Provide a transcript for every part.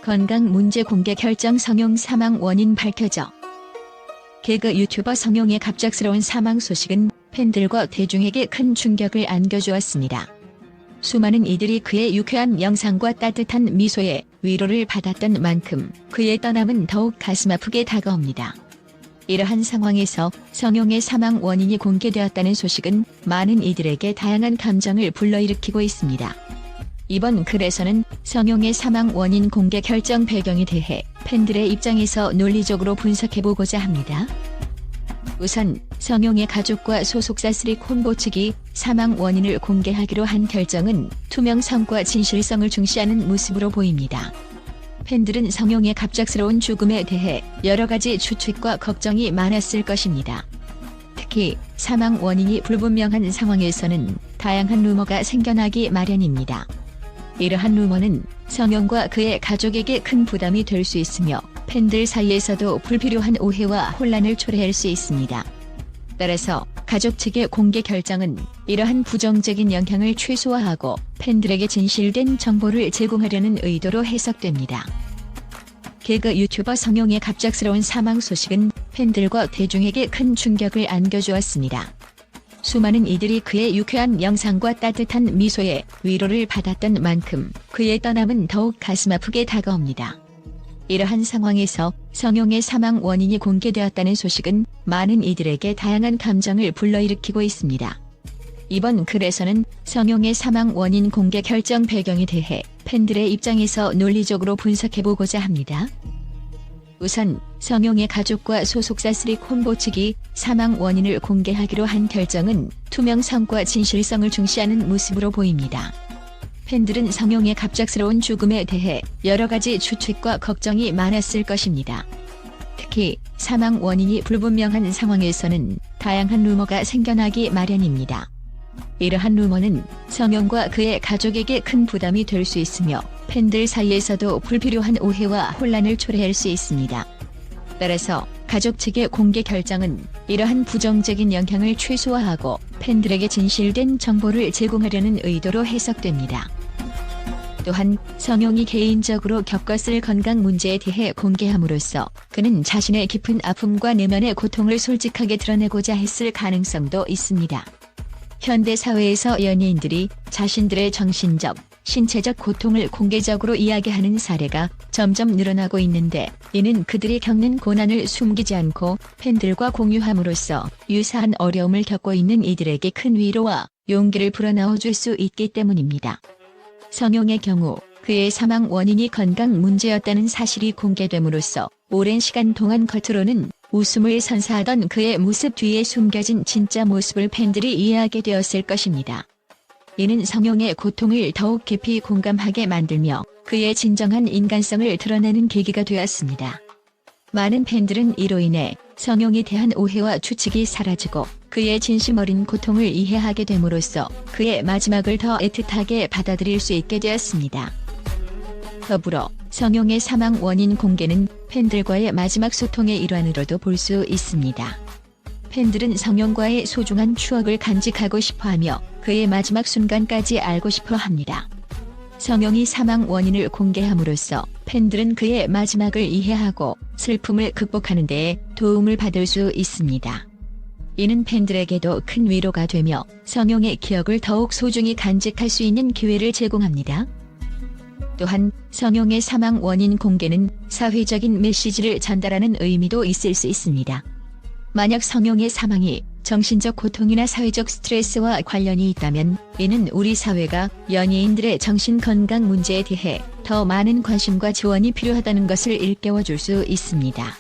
건강 문제 공개 결정 성용 사망 원인 밝혀져. 개그 유튜버 성용의 갑작스러운 사망 소식은 팬들과 대중에게 큰 충격을 안겨주었습니다. 수많은 이들이 그의 유쾌한 영상과 따뜻한 미소에 위로를 받았던 만큼 그의 떠남은 더욱 가슴 아프게 다가옵니다. 이러한 상황에서 성용의 사망 원인이 공개되었다는 소식은 많은 이들에게 다양한 감정을 불러일으키고 있습니다. 이번 글에서는 성용의 사망 원인 공개 결정 배경에 대해 팬들의 입장에서 논리적으로 분석해보고자 합니다. 우선 성용의 가족과 소속사 쓰리콤보 측이 사망 원인을 공개하기로 한 결정은 투명성과 진실성을 중시하는 모습으로 보입니다. 팬들은 성용의 갑작스러운 죽음에 대해 여러 가지 추측과 걱정이 많았을 것입니다. 특히 사망 원인이 불분명한 상황에서는 다양한 루머가 생겨나기 마련입니다. 이러한 루머는 성용과 그의 가족에게 큰 부담이 될 수 있으며 팬들 사이에서도 불필요한 오해와 혼란을 초래할 수 있습니다. 따라서 가족 측의 공개 결정은 이러한 부정적인 영향을 최소화하고 팬들에게 진실된 정보를 제공하려는 의도로 해석됩니다. 개그 유튜버 성용의 갑작스러운 사망 소식은 팬들과 대중에게 큰 충격을 안겨주었습니다. 수많은 이들이 그의 유쾌한 영상과 따뜻한 미소에 위로를 받았던 만큼 그의 떠남은 더욱 가슴 아프게 다가옵니다. 이러한 상황에서 성용의 사망 원인이 공개되었다는 소식은 많은 이들에게 다양한 감정을 불러일으키고 있습니다. 이번 글에서는 성용의 사망 원인 공개 결정 배경에 대해 팬들의 입장에서 논리적으로 분석해보고자 합니다. 우선 성용의 가족과 소속사 쓰리콤보 측이 사망 원인을 공개하기로 한 결정은 투명성과 진실성을 중시하는 모습으로 보입니다. 팬들은 성용의 갑작스러운 죽음에 대해 여러 가지 추측과 걱정이 많았을 것입니다. 특히 사망 원인이 불분명한 상황에서는 다양한 루머가 생겨나기 마련입니다. 이러한 루머는 성용과 그의 가족에게 큰 부담이 될 수 있으며 팬들 사이에서도 불필요한 오해와 혼란을 초래할 수 있습니다. 따라서 가족 측의 공개 결정은 이러한 부정적인 영향을 최소화하고 팬들에게 진실된 정보를 제공하려는 의도로 해석됩니다. 또한 성용이 개인적으로 겪었을 건강 문제에 대해 공개함으로써 그는 자신의 깊은 아픔과 내면의 고통을 솔직하게 드러내고자 했을 가능성도 있습니다. 현대 사회에서 연예인들이 자신들의 정신적, 신체적 고통을 공개적으로 이야기하는 사례가 점점 늘어나고 있는데 이는 그들이 겪는 고난을 숨기지 않고 팬들과 공유함으로써 유사한 어려움을 겪고 있는 이들에게 큰 위로와 용기를 불어넣어줄 수 있기 때문입니다. 성용의 경우 그의 사망 원인이 건강 문제였다는 사실이 공개됨으로써 오랜 시간 동안 겉으로는 웃음을 선사하던 그의 모습 뒤에 숨겨진 진짜 모습을 팬들이 이해하게 되었을 것입니다. 이는 성용의 고통을 더욱 깊이 공감하게 만들며 그의 진정한 인간성을 드러내는 계기가 되었습니다. 많은 팬들은 이로 인해 성용에 대한 오해와 추측이 사라지고 그의 진심 어린 고통을 이해하게 됨으로써 그의 마지막을 더 애틋하게 받아들일 수 있게 되었습니다. 더불어 성용의 사망 원인 공개는 팬들과의 마지막 소통의 일환으로도 볼 수 있습니다. 팬들은 성용과의 소중한 추억을 간직하고 싶어하며 그의 마지막 순간까지 알고 싶어 합니다. 성용이 사망 원인을 공개함으로써 팬들은 그의 마지막을 이해하고 슬픔을 극복하는 데에 도움을 받을 수 있습니다. 이는 팬들에게도 큰 위로가 되며 성용의 기억을 더욱 소중히 간직할 수 있는 기회를 제공합니다. 또한 성용의 사망 원인 공개는 사회적인 메시지를 전달하는 의미도 있을 수 있습니다. 만약 성용의 사망이 정신적 고통이나 사회적 스트레스와 관련이 있다면 이는 우리 사회가 연예인들의 정신건강 문제에 대해 더 많은 관심과 지원이 필요하다는 것을 일깨워줄 수 있습니다.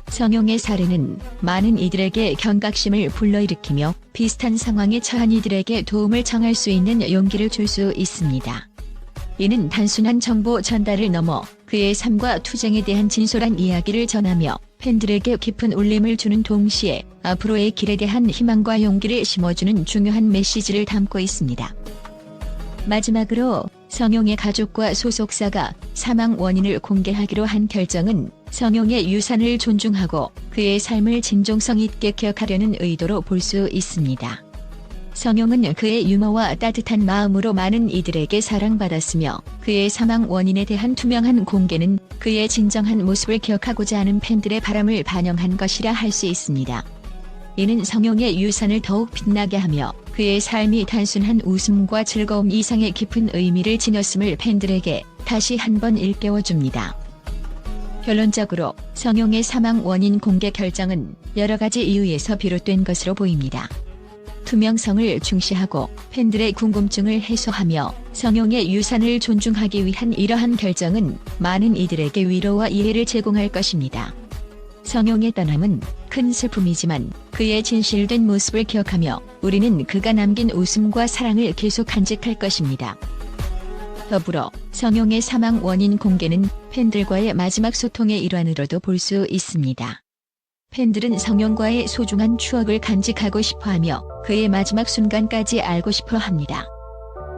성용의 사례는 많은 이들에게 경각심을 불러일으키며 비슷한 상황에 처한 이들에게 도움을 청할 수 있는 용기를 줄 수 있습니다. 이는 단순한 정보 전달을 넘어 그의 삶과 투쟁에 대한 진솔한 이야기를 전하며 팬들에게 깊은 울림을 주는 동시에 앞으로의 길에 대한 희망과 용기를 심어주는 중요한 메시지를 담고 있습니다. 마지막으로 성용의 가족과 소속사가 사망 원인을 공개하기로 한 결정은 성용의 유산을 존중하고 그의 삶을 진정성 있게 기억하려는 의도로 볼 수 있습니다. 성용은 그의 유머와 따뜻한 마음으로 많은 이들에게 사랑받았으며 그의 사망 원인에 대한 투명한 공개는 그의 진정한 모습을 기억하고자 하는 팬들의 바람을 반영한 것이라 할 수 있습니다. 이는 성용의 유산을 더욱 빛나게 하며 그의 삶이 단순한 웃음과 즐거움 이상의 깊은 의미를 지녔음을 팬들에게 다시 한번 일깨워줍니다. 결론적으로 성용의 사망 원인 공개 결정은 여러 가지 이유에서 비롯된 것으로 보입니다. 투명성을 중시하고 팬들의 궁금증을 해소하며 성용의 유산을 존중하기 위한 이러한 결정은 많은 이들에게 위로와 이해를 제공할 것입니다. 성용의 떠남은 큰 슬픔이지만 그의 진실된 모습을 기억하며 우리는 그가 남긴 웃음과 사랑을 계속 간직할 것입니다. 더불어 성용의 사망 원인 공개는 팬들과의 마지막 소통의 일환으로도 볼 수 있습니다. 팬들은 성용과의 소중한 추억을 간직하고 싶어하며 그의 마지막 순간까지 알고 싶어 합니다.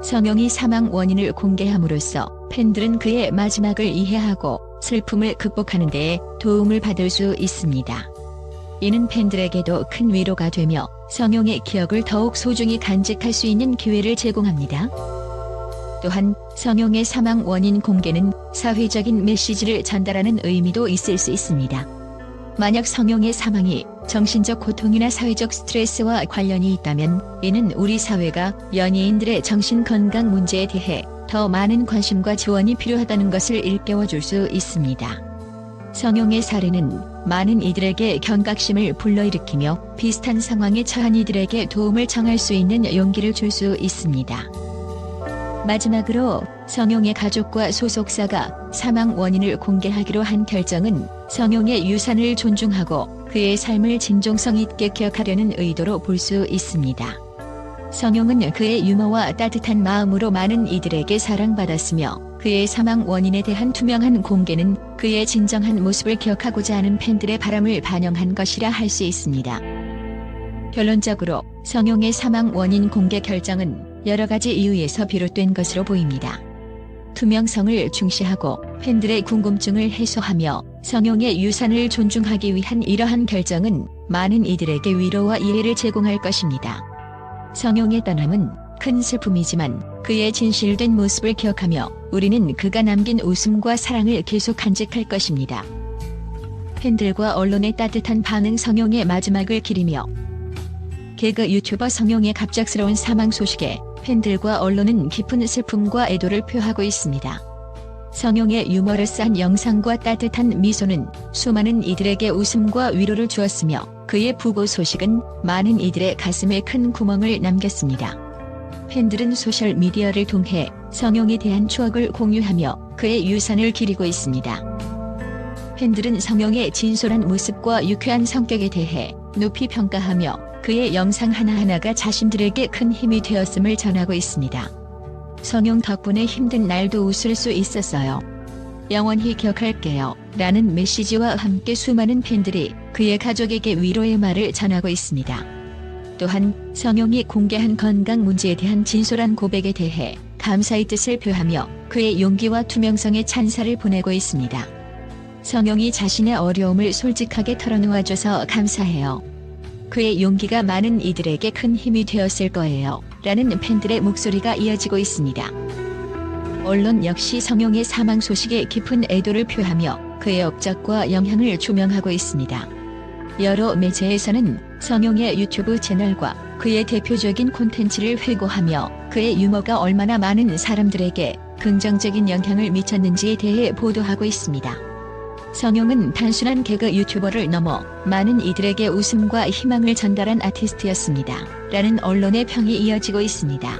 성용이 사망 원인을 공개함으로써 팬들은 그의 마지막을 이해하고 슬픔을 극복하는 데에 도움을 받을 수 있습니다. 이는 팬들에게도 큰 위로가 되며 성용의 기억을 더욱 소중히 간직할 수 있는 기회를 제공합니다. 또한 성용의 사망 원인 공개는 사회적인 메시지를 전달하는 의미도 있을 수 있습니다. 만약 성용의 사망이 정신적 고통이나 사회적 스트레스와 관련이 있다면 이는 우리 사회가 연예인들의 정신건강 문제에 대해 더 많은 관심과 지원이 필요하다는 것을 일깨워줄 수 있습니다. 성용의 사례는 많은 이들에게 경각심을 불러일으키며 비슷한 상황에 처한 이들에게 도움을 청할 수 있는 용기를 줄 수 있습니다. 마지막으로 성용의 가족과 소속사가 사망 원인을 공개하기로 한 결정은 성용의 유산을 존중하고 그의 삶을 진정성 있게 기억하려는 의도로 볼 수 있습니다. 성용은 그의 유머와 따뜻한 마음으로 많은 이들에게 사랑받았으며 그의 사망 원인에 대한 투명한 공개는 그의 진정한 모습을 기억하고자 하는 팬들의 바람을 반영한 것이라 할 수 있습니다. 결론적으로 성용의 사망 원인 공개 결정은 여러 가지 이유에서 비롯된 것으로 보입니다. 투명성을 중시하고 팬들의 궁금증을 해소하며 성용의 유산을 존중하기 위한 이러한 결정은 많은 이들에게 위로와 이해를 제공할 것입니다. 성용의 떠남은 큰 슬픔이지만 그의 진실된 모습을 기억하며 우리는 그가 남긴 웃음과 사랑을 계속 간직할 것입니다. 팬들과 언론의 따뜻한 반응 성용의 마지막을 기리며 개그 유튜버 성용의 갑작스러운 사망 소식에 팬들과 언론은 깊은 슬픔과 애도를 표하고 있습니다. 성용의 유머러스한 영상과 따뜻한 미소는 수많은 이들에게 웃음과 위로를 주었으며 그의 부고 소식은 많은 이들의 가슴에 큰 구멍을 남겼습니다. 팬들은 소셜미디어를 통해 성용에 대한 추억을 공유하며 그의 유산을 기리고 있습니다. 팬들은 성용의 진솔한 모습과 유쾌한 성격에 대해 높이 평가하며 그의 영상 하나하나가 자신들에게 큰 힘이 되었음을 전하고 있습니다. 성용 덕분에 힘든 날도 웃을 수 있었어요. 영원히 기억할게요. 라는 메시지와 함께 수많은 팬들이 그의 가족에게 위로의 말을 전하고 있습니다. 또한 성용이 공개한 건강 문제에 대한 진솔한 고백에 대해 감사의 뜻을 표하며 그의 용기와 투명성에 찬사를 보내고 있습니다. 성용이 자신의 어려움을 솔직하게 털어놓아줘서 감사해요. 그의 용기가 많은 이들에게 큰 힘이 되었을 거예요. 라는 팬들의 목소리가 이어지고 있습니다. 언론 역시 성용의 사망 소식에 깊은 애도를 표하며 그의 업적과 영향을 조명하고 있습니다. 여러 매체에서는 성용의 유튜브 채널과 그의 대표적인 콘텐츠를 회고하며 그의 유머가 얼마나 많은 사람들에게 긍정적인 영향을 미쳤는지에 대해 보도하고 있습니다. 성용은 단순한 개그 유튜버를 넘어 많은 이들에게 웃음과 희망을 전달한 아티스트였습니다. 라는 언론의 평이 이어지고 있습니다.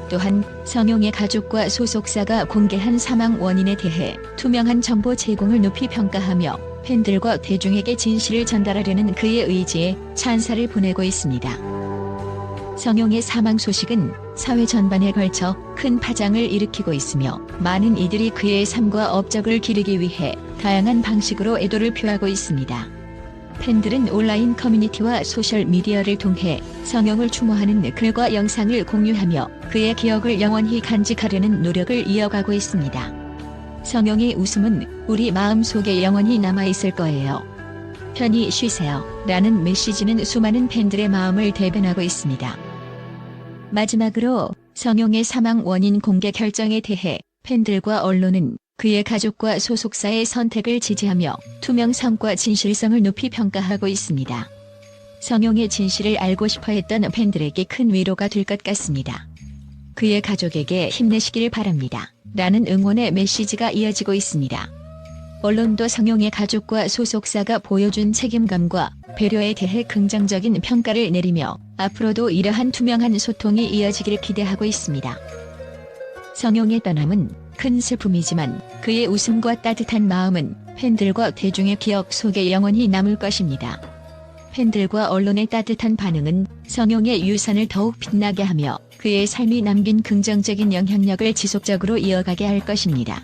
또한 성용의 가족과 소속사가 공개한 사망 원인에 대해 투명한 정보 제공을 높이 평가하며 팬들과 대중에게 진실을 전달하려는 그의 의지에 찬사를 보내고 있습니다. 성용의 사망 소식은 사회 전반에 걸쳐 큰 파장을 일으키고 있으며 많은 이들이 그의 삶과 업적을 기리기 위해 다양한 방식으로 애도를 표하고 있습니다. 팬들은 온라인 커뮤니티와 소셜미디어를 통해 성용을 추모하는 글과 영상을 공유하며 그의 기억을 영원히 간직하려는 노력을 이어가고 있습니다. 성용의 웃음은 우리 마음속에 영원히 남아있을 거예요. 편히 쉬세요. 라는 메시지는 수많은 팬들의 마음을 대변하고 있습니다. 마지막으로 성용의 사망 원인 공개 결정에 대해 팬들과 언론은 그의 가족과 소속사의 선택을 지지하며 투명성과 진실성을 높이 평가하고 있습니다. 성용의 진실을 알고 싶어 했던 팬들에게 큰 위로가 될 것 같습니다. 그의 가족에게 힘내시길 바랍니다. 라는 응원의 메시지가 이어지고 있습니다. 언론도 성용의 가족과 소속사가 보여준 책임감과 배려에 대해 긍정적인 평가를 내리며 앞으로도 이러한 투명한 소통이 이어지길 기대하고 있습니다. 성용의 떠남은 큰 슬픔이지만 그의 웃음과 따뜻한 마음은 팬들과 대중의 기억 속에 영원히 남을 것입니다. 팬들과 언론의 따뜻한 반응은 성용의 유산을 더욱 빛나게 하며 그의 삶이 남긴 긍정적인 영향력을 지속적으로 이어가게 할 것입니다.